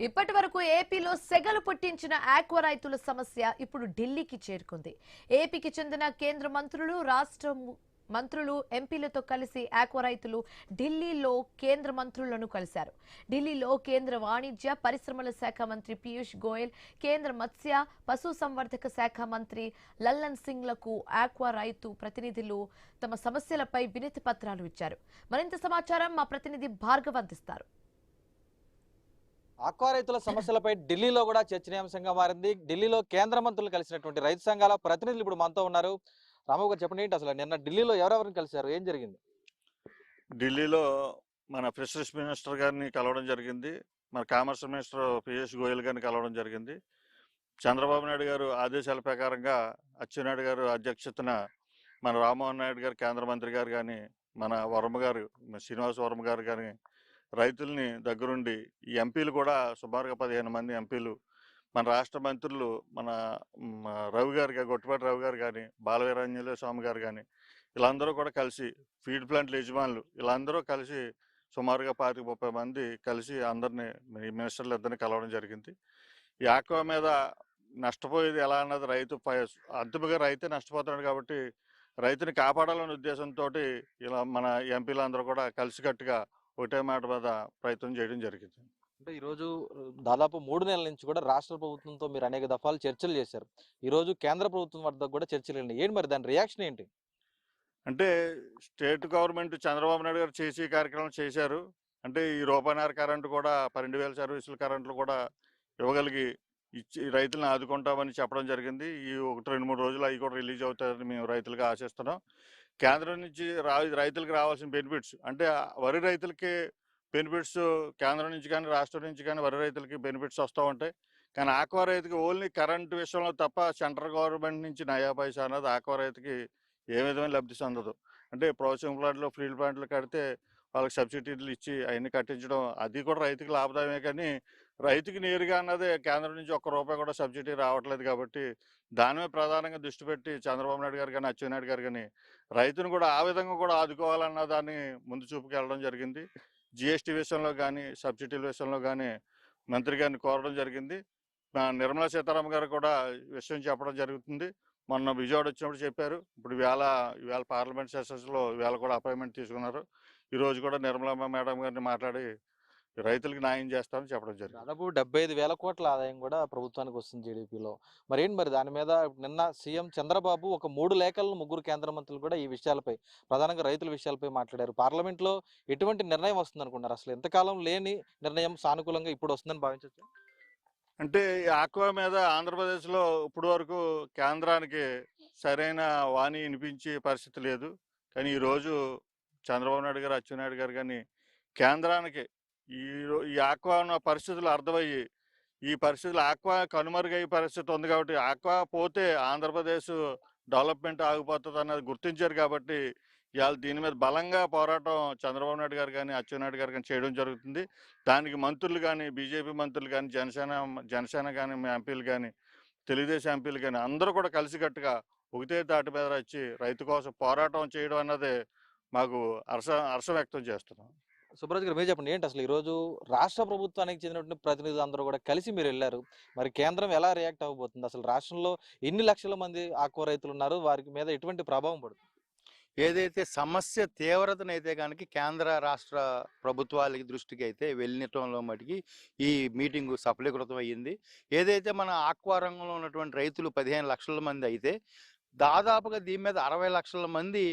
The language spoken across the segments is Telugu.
ఇప్పటి వరకు ఏపీలో సెగలు పుట్టించిన ఆక్వా రైతుల సమస్య ఇప్పుడు ఢిల్లీకి చేరుకుంది. ఏపీకి చెందిన కేంద్ర మంత్రులు, రాష్ట్ర మంత్రులు, ఎంపీలతో కలిసి ఆక్వా రైతులు ఢిల్లీలో కేంద్ర మంత్రులను కలిశారు. ఢిల్లీలో కేంద్ర వాణిజ్య పరిశ్రమల శాఖ మంత్రి పీయూష్ గోయల్, కేంద్ర మత్స్య పశుసంవర్ధక శాఖ మంత్రి లల్లన్ సింగ్లకు ఆక్వా రైతు ప్రతినిధులు తమ సమస్యలపై వినతి పత్రాలు ఇచ్చారు. మరింత సమాచారం మా ప్రతినిధి భార్గవ్ అందిస్తారు. ఆక్వా రైతుల సమస్యలపై ఢిల్లీలో కూడా చర్చనీయాంశంగా మారింది. ఢిల్లీలో కేంద్ర మంత్రులు కలిసినటువంటి రైతు సంఘాల ప్రతినిధులు ఇప్పుడు మనతో ఉన్నారు. రామబాబు గారు చెప్పండి, ఏంటి అసలు నిన్న ఢిల్లీలో ఎవరెవరిని కలిశారు, ఏం జరిగింది? ఢిల్లీలో మన ఫిషరీస్ మినిస్టర్ గారిని కలవడం జరిగింది. మన కామర్స్ మినిస్టర్ పీయూష్ గోయల్ గారిని కలవడం జరిగింది. చంద్రబాబు నాయుడు గారు ఆదేశాల ప్రకారంగా అచ్చెన్నాయుడు గారు అధ్యక్షతన మన రామ్మోహన్ నాయుడు గారు కేంద్ర మంత్రి గారు కానీ, మన వర్మ గారు శ్రీనివాస్ వర్మ గారు కానీ రైతుల్ని దగ్గరుండి, ఈ ఎంపీలు కూడా సుమారుగా 15 మంది ఎంపీలు, మన రాష్ట్ర మంత్రులు, మన రవి గారు గొట్టిపాటి రవి గారు కానీ, బాలవీరాంజనేయ స్వామి గారు కానీ, వీళ్ళందరూ కూడా కలిసి, ఫీడ్ ప్లాంట్ల యజమానులు వీళ్ళందరూ కలిసి సుమారుగా 25-30 మంది కలిసి అందరినీ మినిస్టర్లు ఇద్దరిని కలవడం జరిగింది. ఈ ఆక్వా మీద నష్టపోయేది ఎలా అన్నది అంతిమంగా రైతే నష్టపోతున్నాడు కాబట్టి రైతుని కాపాడాలనే ఉద్దేశంతో ఇలా మన ఎంపీలందరూ కూడా కలిసికట్టుగా ఒకటే మాట మీద ప్రయత్నం చేయడం జరిగింది. అంటే ఈరోజు దాదాపు 3 నెలల నుంచి కూడా రాష్ట్ర ప్రభుత్వంతో మీరు అనేక దఫాలు చర్చలు చేశారు. ఈరోజు కేంద్ర ప్రభుత్వం వద్ద కూడా చర్చలు ఏంటి, మరి దాని రియాక్షన్ ఏంటి? అంటే స్టేట్ గవర్నమెంట్ చంద్రబాబు నాయుడు గారు చేసి కార్యక్రమం చేశారు. అంటే ఈ రూపాయన్నర కరెంటు కూడా 12,000 సర్వీసుల కరెంట్లు కూడా ఇవ్వగలిగి ఇచ్చి రైతులను ఆదుకుంటామని చెప్పడం జరిగింది. ఈ 1-2-3 రోజులు అవి కూడా రిలీజ్ అవుతాయని మేము రైతులుగా ఆశిస్తున్నాం. కేంద్రం నుంచి రైతులకు రావాల్సిన బెనిఫిట్స్, అంటే వరి రైతులకి బెనిఫిట్స్ కేంద్రం నుంచి కానీ రాష్ట్రం నుంచి కానీ వరి రైతులకి బెనిఫిట్స్ వస్తూ ఉంటాయి. కానీ ఆక్వా రైతుకి ఓన్లీ కరెంటు విషయంలో తప్ప సెంట్రల్ గవర్నమెంట్ నుంచి నయా పైసా అన్నది ఆక్వా రైతుకి ఏ విధమైన లబ్ధి చెందదు. అంటే ప్రాసెసింగ్ ప్లాంట్లు, ఫీల్డ్ ప్లాంట్లు కడితే వాళ్ళకి సబ్సిడీలు ఇచ్చి అవన్నీ కట్టించడం, అది కూడా రైతుకి లాభదాయమే. కానీ రైతుకి నేరుగా అన్నది కేంద్రం నుంచి ₹1 కూడా సబ్సిడీ రావట్లేదు. కాబట్టి దాని మీద ప్రధానంగా దృష్టి పెట్టి చంద్రబాబు నాయుడు గారు కానీ అచ్చెన్నాయుడు గారు కానీ రైతును కూడా ఆ విధంగా కూడా ఆదుకోవాలన్న దాన్ని ముందు చూపుకి వెళ్ళడం జరిగింది. జిఎస్టీ విషయంలో కానీ సబ్సిడీల విషయంలో కానీ మంత్రి గారిని కోరడం జరిగింది. నిర్మలా సీతారామన్ గారు కూడా విషయం చెప్పడం జరుగుతుంది. మొన్న విజయవాడ వచ్చినప్పుడు చెప్పారు. ఇప్పుడు ఇవాళ పార్లమెంట్ సెషన్స్లో ఇవాళ కూడా అపాయింట్మెంట్ తీసుకున్నారు. ఈరోజు కూడా నిర్మలా మేడం గారిని మాట్లాడి రైతులకు న్యాయం చేస్తామని చెప్పడం జరిగింది. దాదాపు 75,000 కోట్ల ఆదాయం కూడా ప్రభుత్వానికి వస్తుంది జీడీపీలో. మరి దాని మీద నిన్న సీఎం చంద్రబాబు ఒక 3 లేఖలను 3 కేంద్ర మంత్రులు కూడా ఈ విషయాలపై, ప్రధానంగా రైతుల విషయాలపై మాట్లాడారు. పార్లమెంట్లో ఎటువంటి నిర్ణయం వస్తుంది అనుకున్నారు? అసలు ఎంతకాలం లేని నిర్ణయం సానుకూలంగా ఇప్పుడు వస్తుందని భావించవచ్చు. అంటే ఈ ఆక్వా మీద ఆంధ్రప్రదేశ్లో ఇప్పుడు వరకు కేంద్రానికి సరైన వాణి వినిపించే పరిస్థితి లేదు. కానీ ఈరోజు చంద్రబాబు నాయుడు గారు అచ్చెన్నాయుడు గారు కానీ కేంద్రానికి ఈ ఆక్వా ఉన్న పరిస్థితులు అర్థమయ్యి, ఈ పరిస్థితులు ఆక్వా కనుమరుగయ్యే పరిస్థితి ఉంది కాబట్టి ఆక్వా పోతే ఆంధ్రప్రదేశ్ డెవలప్మెంట్ ఆగిపోతుంది అన్నది గుర్తించారు. కాబట్టి ఇవాళ దీని మీద బలంగా పోరాటం చంద్రబాబు నాయుడు గారు కానీ అచ్చెన్నాయుడు గారు కానీ చేయడం జరుగుతుంది. దానికి మంత్రులు కానీ, బీజేపీ మంత్రులు కానీ, జనసేన కానీ ఎంపీలు కానీ, తెలుగుదేశం ఎంపీలు కానీ అందరూ కూడా కలిసికట్టుగా ఒకటే తాటి మీద వచ్చి రైతు కోసం పోరాటం చేయడం అన్నది మాకు హర్షం వ్యక్తం చేస్తున్నాం. సుబ్రాజ్ గారు, మీరు చెప్పండి, ఏంటి అసలు ఈరోజు రాష్ట్ర ప్రభుత్వానికి చెందినటువంటి ప్రతినిధులు అందరూ కూడా కలిసి మీరు వెళ్ళారు. మరి కేంద్రం ఎలా రియాక్ట్ అవ్వబోతుంది? అసలు రాష్ట్రంలో ఎన్ని లక్షల మంది ఆక్వా రైతులు ఉన్నారు, వారికి మీద ఎటువంటి ప్రభావం పడుతుంది? ఏదైతే సమస్య తీవ్రతనైతే కనుక కేంద్ర రాష్ట్ర ప్రభుత్వాలకి దృష్టికి అయితే వెళ్ళటంలో మటుకి ఈ మీటింగు సఫలీకృతం అయ్యింది. ఏదైతే మన ఆక్వా రంగంలో ఉన్నటువంటి రైతులు 15 లక్షల మంది అయితే దాదాపుగా దీని మీద 60 లక్షల మంది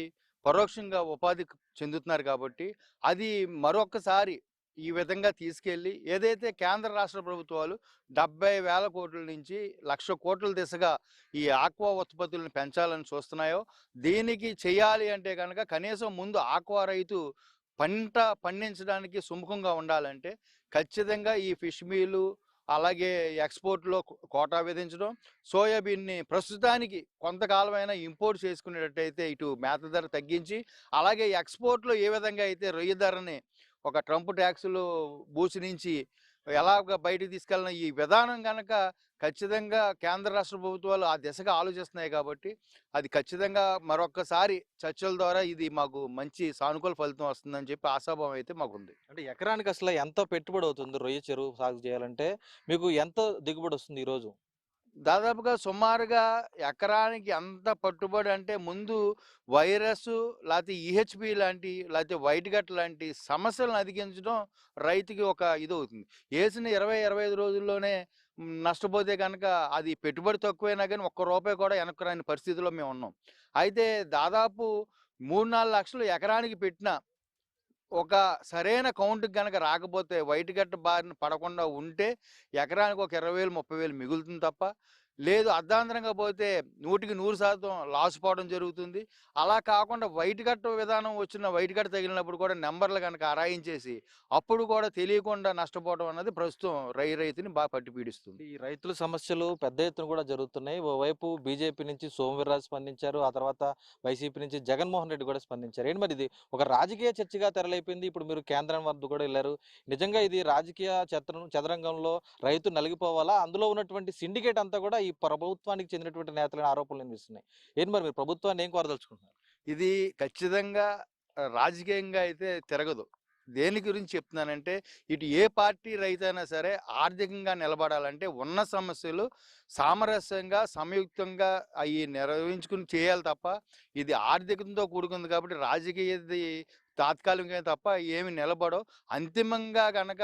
పరోక్షంగా ఉపాధి చెందుతున్నారు. కాబట్టి అది మరొకసారి ఈ విధంగా తీసుకెళ్ళి ఏదైతే కేంద్ర రాష్ట్ర ప్రభుత్వాలు 70,000 కోట్ల నుంచి 1,00,000 కోట్ల దిశగా ఈ ఆక్వా ఉత్పత్తులను పెంచాలని చూస్తున్నాయో, దీనికి చేయాలి అంటే కనుక కనీసం ముందు ఆక్వా రైతు పంట పండించడానికి సుముఖంగా ఉండాలంటే ఖచ్చితంగా ఈ ఫిష్ మీలు, అలాగే ఎక్స్పోర్ట్లో కోటా విధించడం, సోయాబీన్ని ప్రస్తుతానికి కొంతకాలమైనా ఇంపోర్ట్ చేసుకునేటట్టయితే ఇటు మేత ధర తగ్గించి, అలాగే ఎక్స్పోర్ట్లో ఏ విధంగా అయితే రొయ్య ధరని ఒక ట్రంప్ ట్యాక్సులు బూచి నుంచి ఎలాగ బయటికి తీసుకెళ్ళిన ఈ విధానం గనక ఖచ్చితంగా కేంద్ర రాష్ట్ర ప్రభుత్వాలు ఆ దిశగా ఆలోచిస్తున్నాయి కాబట్టి అది ఖచ్చితంగా మరొక్కసారి చర్చల ద్వారా ఇది మాకు మంచి సానుకూల ఫలితం వస్తుందని చెప్పి ఆశాభావం అయితే మాకుంది. అంటే ఎకరానికి అసలు ఎంత పెట్టుబడి అవుతుంది రొయ్య చెరువు సాగు చేయాలంటే? మీకు ఎంత దిగుబడి వస్తుంది ఈ రోజు? దాదాపుగా సుమారుగా ఎకరానికి ఎంత పట్టుబడి అంటే ముందు వైరస్ లేకపోతే ఈహెచ్పి లాంటి లేకపోతే వైట్ గట్ లాంటి సమస్యలను అధిగమించడం రైతుకి ఒక ఇది అవుతుంది. వేసిన 20-25 రోజుల్లోనే నష్టపోతే కనుక అది పెట్టుబడి తక్కువైనా కానీ ఒక్క రూపాయి కూడా వెనక్కి రాని పరిస్థితిలో మేము ఉన్నాం. అయితే దాదాపు 3-4 లక్షలు ఎకరానికి పెట్టిన ఒక సరైన కౌంట్‌కి గనక రాకపోతే వైట్ గట్ట బారిన పడకుండా ఉంటే ఎకరానికి ఒక 20,000, 30,000 మిగులుతుంది తప్ప, లేదు అర్ధాంతరంగా పోతే 100% లాస్ పోవడం జరుగుతుంది. అలా కాకుండా వైట్ గట్ట విధానం వచ్చిన వైట్ గట్ట తగిలినప్పుడు కూడా నంబర్లు గనక అరాయించేసి అప్పుడు కూడా తెలియకుండా నష్టపోవడం అన్నది ప్రస్తుతం రైతుని బాగా పట్టి పీడిస్తుంది. ఈ రైతుల సమస్యలు పెద్ద ఎత్తున కూడా జరుగుతున్నాయి. ఓవైపు బీజేపీ నుంచి సోమవీర్రాజు స్పందించారు. ఆ తర్వాత వైసీపీ నుంచి జగన్మోహన్ రెడ్డి కూడా స్పందించారు. ఏంటి మరి ఇది ఒక రాజకీయ చర్చగా తెరలేపింది. ఇప్పుడు మీరు కేంద్రం వద్ద కూడా వెళ్ళారు. నిజంగా ఇది రాజకీయ చదరంగంలో రైతు నలిగిపోవాలా? అందులో ఉన్నటువంటి సిండికేట్ అంతా కూడా ఈ ప్రభుత్వానికి చెందినటువంటి నేతలైన ఆరోపణలు వినిపిస్తున్నాయి. ఏంటి మరి మీరు ప్రభుత్వాన్ని ఏం కోరదలుచుకుంటున్నారు? ఇది ఖచ్చితంగా రాజకీయంగా అయితే తిరగదు. దేని గురించి చెప్తున్నానంటే ఇటు ఏ పార్టీ రైతైనా సరే ఆర్థికంగా నిలబడాలంటే ఉన్న సమస్యలు సామరస్యంగా సంయుక్తంగా అవి నిర్వహించుకుని చేయాలి తప్ప ఇది ఆర్థికంతో కూడుకుంది కాబట్టి రాజకీయది తాత్కాలికంగా తప్ప ఏమి నిలబడవు. అంతిమంగా గనక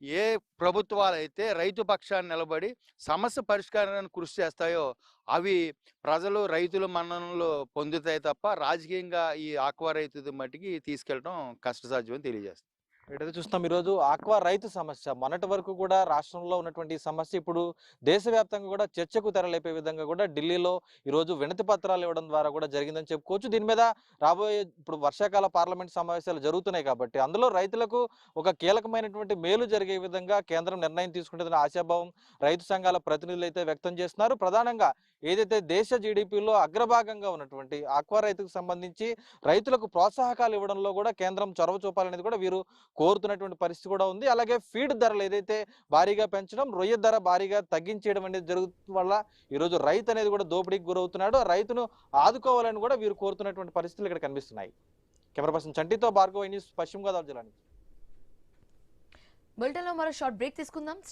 ఏ ప్రభుత్వాలు అయితే రైతు పక్షాన్ని నిలబడి సమస్య పరిష్కారానికి కృషి చేస్తాయో అవి ప్రజలు రైతుల మన్ననలు పొందుతాయి తప్ప రాజకీయంగా ఈ ఆక్వా రైతు మట్టికి తీసుకెళ్ళడం కష్టసాధ్యమని తెలియజేస్తుంది. ఏదైతే చూస్తాం ఈరోజు ఆక్వా రైతు సమస్య మొన్నటి వరకు కూడా రాష్ట్రంలో ఉన్నటువంటి ఈ సమస్య ఇప్పుడు దేశవ్యాప్తంగా కూడా చర్చకు తెరలేపే విధంగా కూడా ఢిల్లీలో ఈరోజు వినతి పత్రాలు ఇవ్వడం ద్వారా కూడా జరిగిందని చెప్పుకోవచ్చు. దీని మీద రాబోయే ఇప్పుడు వర్షాకాల పార్లమెంట్ సమావేశాలు జరుగుతున్నాయి కాబట్టి అందులో రైతులకు ఒక కీలకమైనటువంటి మేలు జరిగే విధంగా కేంద్రం నిర్ణయం తీసుకుంటుందన్న ఆశాభావం రైతు సంఘాల ప్రతినిధులు అయితే వ్యక్తం చేస్తున్నారు. ప్రధానంగా ఏదైతే దేశ జీడిపిలో అగ్రభాగంగా ఉన్నటువంటి ఆక్వా రైతుకు సంబంధించి రైతులకు ప్రోత్సాహకాలు ఇవ్వడంలో కూడా కేంద్రం చొరవ చూపాలనేది కూడా వీరు కోరుతున్నటువంటి పరిస్థితి కూడా ఉంది. అలాగే ఫీడ్ ధరలు ఏదైతే భారీగా పెంచడం, రొయ్య ధర భారీగా తగ్గించేయడం అనేది జరుగుతున్న వల్ల ఈరోజు రైతు అనేది కూడా దోపిడీకి గురవుతున్నాడు. రైతును ఆదుకోవాలని కూడా వీరు కోరుతున్నటువంటి పరిస్థితులు ఇక్కడ కనిపిస్తున్నాయి. కెమెరా పర్సన్ చంటితో భార్గవ న్యూస్, పశ్చిమ గోదావరి జిల్లా నుంచి. బులెటిన్లో మరో షార్ట్ బ్రేక్ తీసుకుందాం.